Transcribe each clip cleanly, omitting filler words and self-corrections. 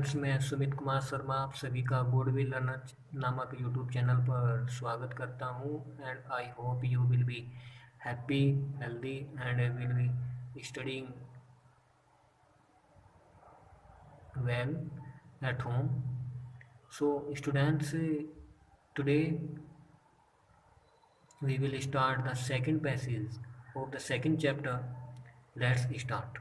Friends, मैं सुमित कुमार शर्मा आप सभी का गुडविल लर्नर नामक यूट्यूब चैनल पर स्वागत करता हूं। And I hope you will be happy, healthy and will be studying well at home. So students, today we will start the second passage of the second chapter. Let's start.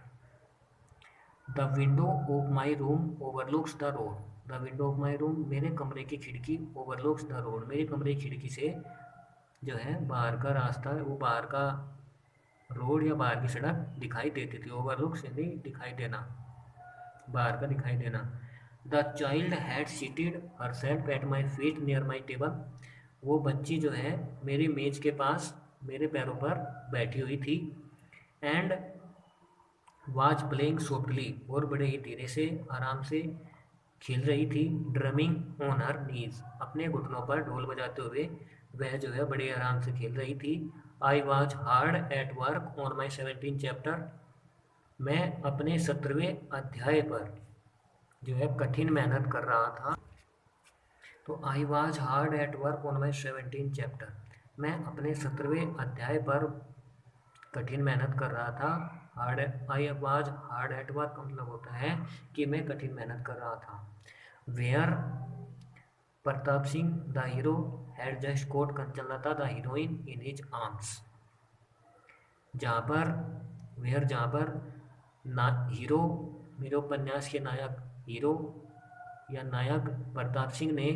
The window of my room overlooks the road. The window of my room, मेरे कमरे की खिड़की overlooks the road. मेरे कमरे की खिड़की से जो है बाहर का रास्ता है, वो बाहर का रोड या बाहर की सड़क दिखाई देती थी। ओवरलुक्स यानी दिखाई देना, बाहर का दिखाई देना। The child had seated herself at my feet near my table. वो बच्ची जो है मेरी मेज के पास मेरे पैरों पर बैठी हुई थी। एंड वाज प्लेइंग सॉफ्टली, और बड़े ही धीरे से आराम से खेल रही थी। ड्रमिंग ऑन हर नीज, अपने घुटनों पर ढोल बजाते हुए वह जो है बड़े आराम से खेल रही थी। I was hard at work on my 17 chapter. मैं अपने 17वें अध्याय पर जो है कठिन मेहनत कर रहा था। तो I was hard at work on my 17 chapter, मैं अपने 17वें अध्याय पर कठिन मेहनत कर रहा था। Hard, I was hard at work का मतलब होता है कि मैं कठिन मेहनत कर रहा था। Where Pratap Singh the hero had just caught Kanchanlata the heroine in his arms. जहाँ पर वेयर, जहाँ पर ना हीरो, मेरे उपन्यास के नायक हीरो या नायक प्रताप सिंह ने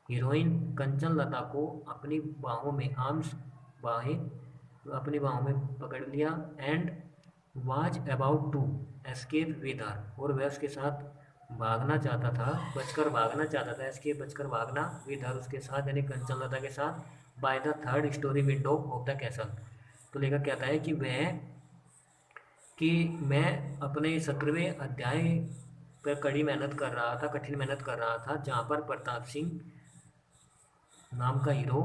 हीरोइन कंचनलता को अपनी बाहों में, आर्म्स बाहें, अपनी बाहों में पकड़ लिया। And was about to escape with her, और वह उसके साथ भागना चाहता था, बचकर भागना चाहता था। एस्केप बचकर भागना, विद हर उसके साथ यानी कंचनलता के साथ। By the 3rd story window of the castle. तो लेखक कहता है कि मैं अपने 17वें अध्याय पर कड़ी मेहनत कर रहा था, कठिन मेहनत कर रहा था, जहाँ पर प्रताप सिंह नाम का हीरो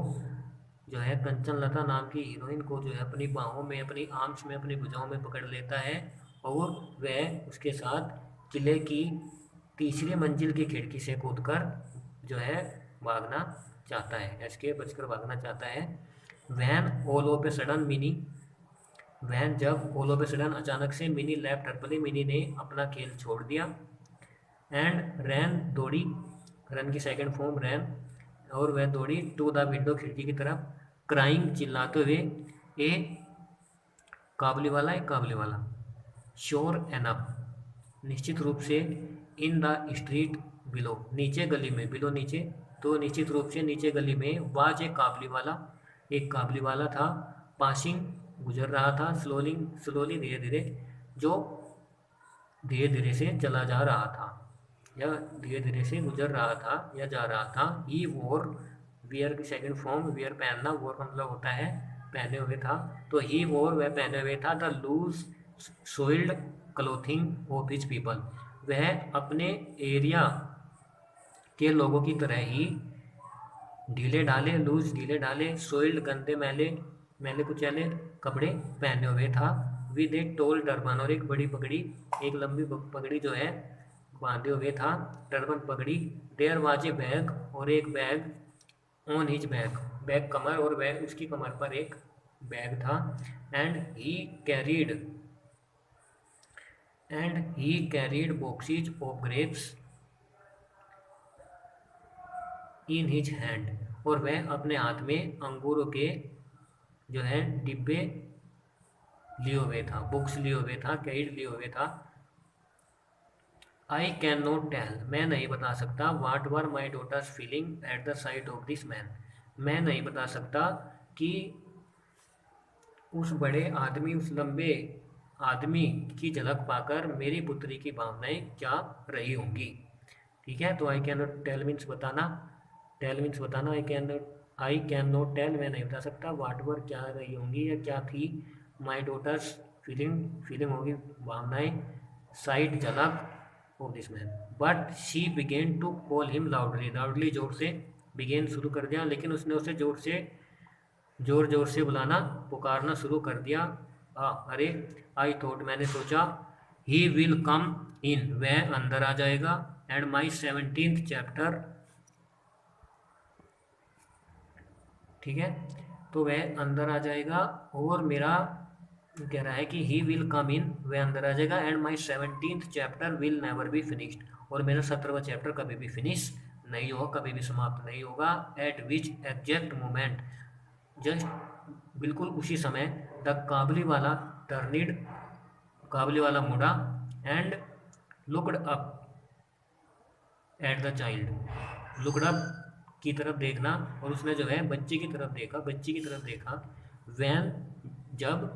जो है कंचनलता नाम की हीरोइन को जो है अपनी बाहों में, अपनी आर्म्स में, अपनी भुजाओं में पकड़ लेता है, और वह उसके साथ किले की 3री मंजिल की खिड़की से कूदकर जो है भागना चाहता है, एस्केप बचकर भागना चाहता है। When all of a sudden Mini, when जब ऑल ऑफ ए सडन अचानक से, मिनी लेफ्ट हर्पली, मिनी ने अपना खेल छोड़ दिया। एंड रैन दौड़ी, रन की सेकंड फॉर्म रैन, और वह दौड़ी टू द विंडो खिड़की की तरफ, क्राइंग चिल्लाते हुए, ए काबली वाला, एक काबली वाला, श्योर एनफ निश्चित रूप से, इन द स्ट्रीट बिलो नीचे गली में, बिलो नीचे, तो निश्चित रूप से नीचे गली में, वाज एक काबली वाला, एक काबली वाला था। पासिंग गुजर रहा था, स्लोली स्लोली धीरे धीरे, जो धीरे धीरे से चला जा रहा था या धीरे धीरे से गुजर रहा था या जा रहा था। ही वोर, वियर की सेकंड फॉर्म, वियर पहनना, वोर का मतलब होता है पहने हुए था। तो ही वोर वह पहने हुए था, the loose soiled clothing of his people, वह अपने एरिया के लोगों की तरह ही ढीले ढाले, लूज ढीले ढाले, सोइल्ड गंदे मैले, मैले कुचैले कपड़े पहने हुए था। विद ए टोल टर्बन, और एक बड़ी पगड़ी, एक लंबी पगड़ी जो है बांधे हुए था, टर्बन पगड़ी। देयर वाज ए बैग, और एक bag, on his bag, bag कमर, और बैग उसकी कमर पर एक बैग था। And he carried boxes of grapes in his hand, और वह अपने हाथ में अंगूरों के जो है डिब्बे लिए हुए था, बुक्स लिए हुए था, कैरीड लिए हुए था। आई कैन नॉट टेल, मैं नहीं बता सकता, what were my daughter's feeling at the sight of this man, मैं नहीं बता सकता कि उस बड़े आदमी, उस लंबे आदमी की झलक पाकर मेरी पुत्री की भावनाएं क्या रही होंगी। ठीक है, तो I can not tell means बताना, टेल मीन्स बताना, आई कैन नॉट टेल मैं नहीं बता सकता, वाट वर क्या रही होंगी या क्या थी, माई डॉटर्स फीलिंग, फीलिंग होगी भावनाएं, साइट झलक of this man. But she began to call him loudly, loudly जोर से, बिगेन शुरू कर दिया, लेकिन उसने उसे जोर जोर से बुलाना, पुकारना शुरू कर दिया। अरे, आई थॉट मैंने सोचा, ही विल कम इन, वह अंदर आ जाएगा। एंड माई 17th चैप्टर, ठीक है, तो वह अंदर आ जाएगा और मेरा कह रहा है कि ही विल कम इन, वह अंदर आ जाएगा, and my 17th chapter will never be finished, और मेरा 17वां चैप्टर कभी भी फिनिश नहीं होगा, कभी भी समाप्त नहीं होगा। एट विच एग्जैक्ट मोमेंट, जस्ट बिल्कुल उसी समय, द काबली वाला टर्निड, काबली वाला मुड़ा, and looked up at the child, looked up की तरफ देखना, और उसने जो है बच्चे की तरफ देखा, बच्ची की तरफ देखा। वैन जब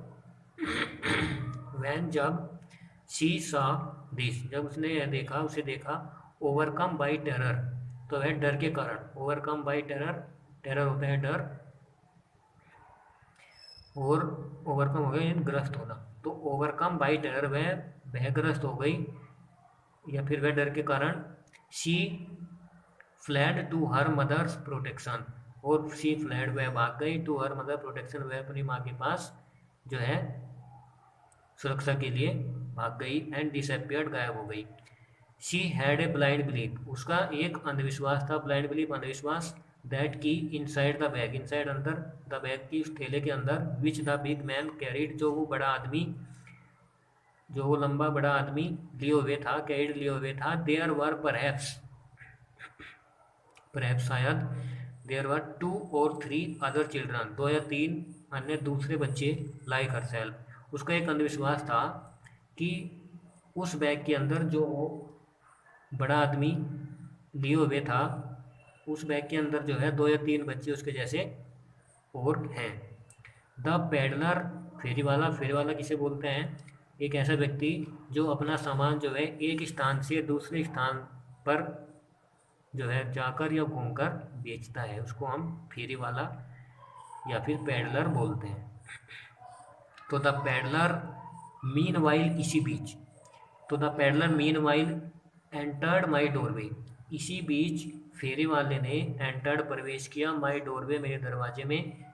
वैन जब शी सा दिस, जब उसने यह देखा, उसे देखा, ओवरकम बाई टेरर, तो वह डर के कारण, ओवरकम बाई टेरर, टेरर होता है डर, और ओवरकम हो गया ग्रस्त होना, तो ओवरकम बाई टेरर, वह भयग्रस्त हो गई या फिर वह डर के कारण। She fled to her mother's protection, और शी फ्लैड, वह भाग गई, टू हर मदर प्रोटेक्शन, वह अपनी माँ के पास जो है सुरक्षा के लिए भाग गई, एंड डिसअपियर्ड, गायब हो गई। She had a blind belief, उसका एक अंधविश्वास था, ब्लाइंड बिलीफ अंधविश्वास, दैट की इनसाइड द बैग, इनसाइड अंदर, द बैग की उस थैले के अंदर, which the big man carried, जो वो बड़ा आदमी, जो वो लंबा बड़ा आदमी लिए हुए था, कैरिड लिए हुए था। देयर वर परहैप्स, परहैप्स शायद, there were 2 or 3 other children, 2 या 3 अन्य दूसरे बच्चे, लाइक हरसेल्फ, उसका एक अंधविश्वास था कि उस बैग के अंदर जो बड़ा आदमी लिए हुए था, उस बैग के अंदर जो है 2 या 3 बच्चे उसके जैसे और हैं। द पैडलर, फेरी वाला, फेरी वाला किसे बोलते हैं? एक ऐसा व्यक्ति जो अपना सामान जो है एक स्थान से दूसरे स्थान पर जो है जाकर या घूमकर बेचता है, उसको हम फेरी वाला या फिर पैडलर बोलते हैं। तो द पैडलर मीन वाइल, इसी बीच, तो the peddler mean while entered my doorway, इसी बीच फेरी वाले ने एंटर्ड, प्रवेश किया, माई डोरवे, मेरे दरवाजे में,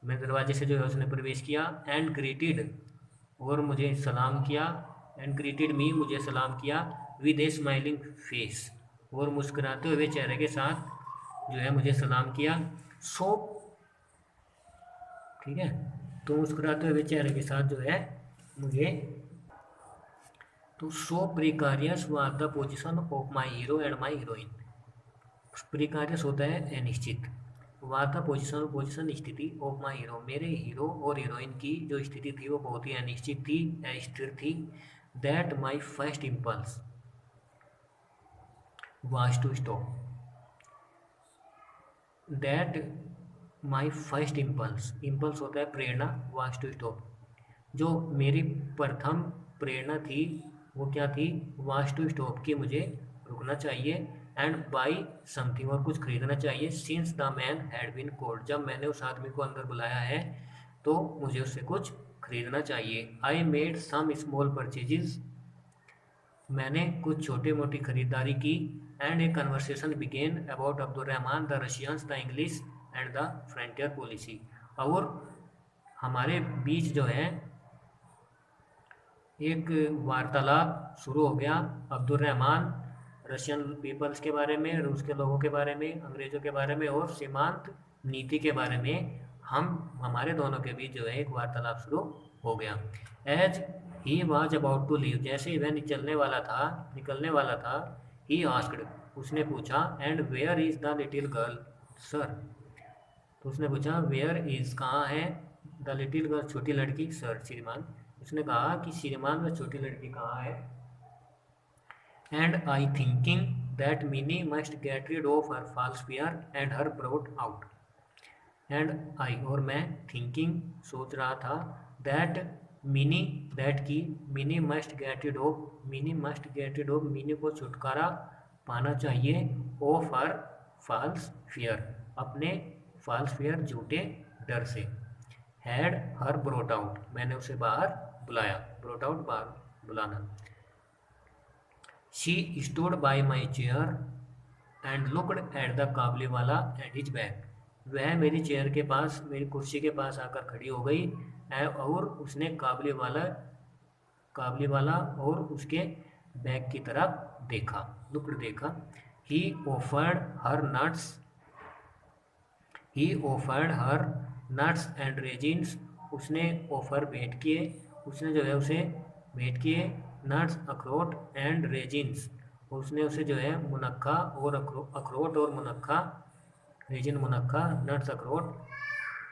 मेरे दरवाजे से जो है उसने प्रवेश किया, एंड ग्रीटेड, और मुझे सलाम किया, एंड ग्रीटेड मी, मुझे सलाम किया, विद ए स्माइलिंग फेस, और मुस्कुराते हुए चेहरे के साथ जो है मुझे सलाम किया। सो, ठीक है, तो मुस्कुराते हुए चेहरे के साथ जो है मुझे, तो so precarious was the position of my hero and my heroine, precarious होता है अनिश्चित, वाज द पोजीशन, पोजीशन स्थिति, ऑफ माई हीरो, मेरे हीरो और हीरोइन की जो स्थिति थी वो बहुत ही अनिश्चित थी, अस्थिर थी। That my first impulse was to stop, that my first impulse, impulse होता है प्रेरणा, वाज टू स्टॉप, जो मेरी प्रथम प्रेरणा थी वो क्या थी? वाज टू स्टॉप, कि मुझे रुकना चाहिए, एंड बाई समथिंग, और कुछ खरीदना चाहिए, since the man had been called, जब मैंने उस आदमी को अंदर बुलाया है तो मुझे उससे कुछ खरीदना चाहिए। I made some small purchases, मैंने कुछ छोटी मोटी खरीदारी की, and a conversation began about Abdul Rahman, the Russians, the English and the frontier policy, और हमारे बीच जो है एक वार्तालाप शुरू हो गया अब्दुल रहमान, रशियन पीपल्स के बारे में, रूस के लोगों के बारे में, अंग्रेज़ों के बारे में, और सीमांत नीति के बारे में, हमारे दोनों के बीच जो है एक वार्तालाप शुरू हो गया। As he was about to leave, जैसे ही वह निकलने वाला था, ही आस्क्ड, उसने पूछा, and where is the little girl sir, तो उसने पूछा वेयर इज़, कहाँ है, द लिटिल गर्ल, छोटी लड़की, सर, श्रीमान, उसने कहा कि श्रीमान वह छोटी लड़की कहाँ है। And I thinking that Mini must get rid of her false fear and her brought out, and I, और मैं, थिंकिंग, सोच रहा था, दैट मिनी, दैट की, Mini must get rid of, Mini must get rid of, Mini को छुटकारा पाना चाहिए, ऑफ हर फॉल्स फियर, अपने फॉल्स फियर, झूठे डर से। हैड हर ब्रोट आउट, मैंने उसे बाहर बुलाया, ब्रोट आउट, बाहर बुलाना। She stood by my chair and looked at the Kabuliwala and his bag, वह मेरी चेयर के पास, मेरी कुर्सी के पास आकर खड़ी हो गई, और उसने काबली वाला और उसके बैग की तरफ देखा। लुक्ड देखा। ही offered her nuts he offered her nuts and resins, उसने ऑफर भेंट किए, उसने जो है उसे भेंट किए नट्स अखरोट एंड रेजिन्स, उसने उसे जो है मुनक्खा और अखरोट और मुनक्खा, रेजिन मुनक्खा, नट्स अखरोट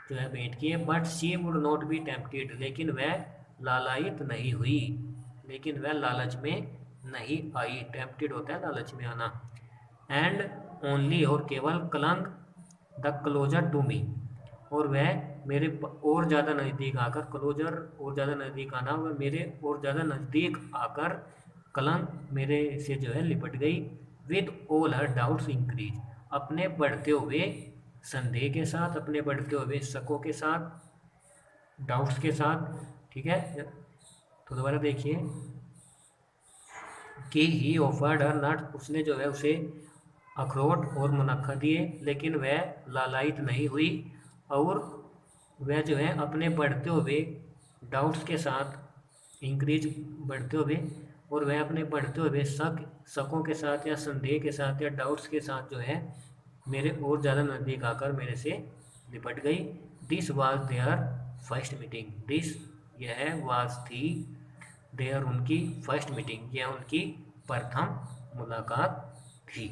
जो है भेंट किए। But she would not be tempted, लेकिन वह लालायित नहीं हुई, लेकिन वह लालच में नहीं आई। टेम्प्टेड होता है लालच में आना। एंड ओनली, और केवल, clung the closer to me, और वह मेरे और ज़्यादा नज़दीक आकर, क्लोजर और ज़्यादा नज़दीक आना, वह मेरे और ज़्यादा नज़दीक आकर, क्लंग मेरे से जो है लिपट गई। With all her doubts increase, अपने बढ़ते हुए संदेह के साथ, अपने बढ़ते हुए शकों के साथ, डाउट्स के साथ। ठीक है, तो दोबारा देखिए कि ही ऑफर्ड हर नट, उसने जो है उसे अखरोट और मुनक्खा दिए, लेकिन वह लालायित नहीं हुई, और वह जो है अपने बढ़ते हुए डाउट्स के साथ, इंक्रीज बढ़ते हुए, और वह अपने बढ़ते हुए शकों के साथ या संदेह के साथ या डाउट्स के साथ जो है मेरे और ज़्यादा नज़दीक आकर मेरे से लिपट गई। This was their first meeting, this, यह, वाज थी, देयर उनकी, फर्स्ट मीटिंग, यह उनकी प्रथम मुलाकात थी।